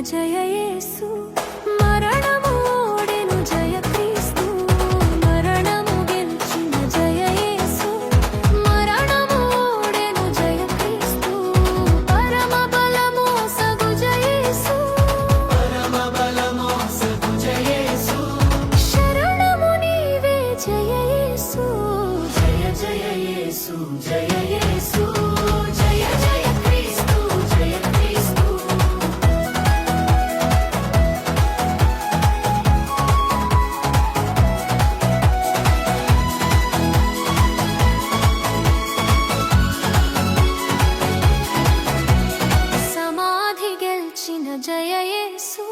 జయ యేసు మరణము ఓడెను జయ క్రీస్తు మరణము గెలిచిన జయ యేసు మరణము ఓడెను జయ క్రీస్తు పరమ బలము సగు జయ యేసు పరమ బలము సగు జయ యేసు శరణము నీవే జయ యేసు జయ జయ యేసు జయ యేసు జయ జయ క్రీస్తు జయ క్రీస్తు సమాధి గెలిచిన జయ యేసు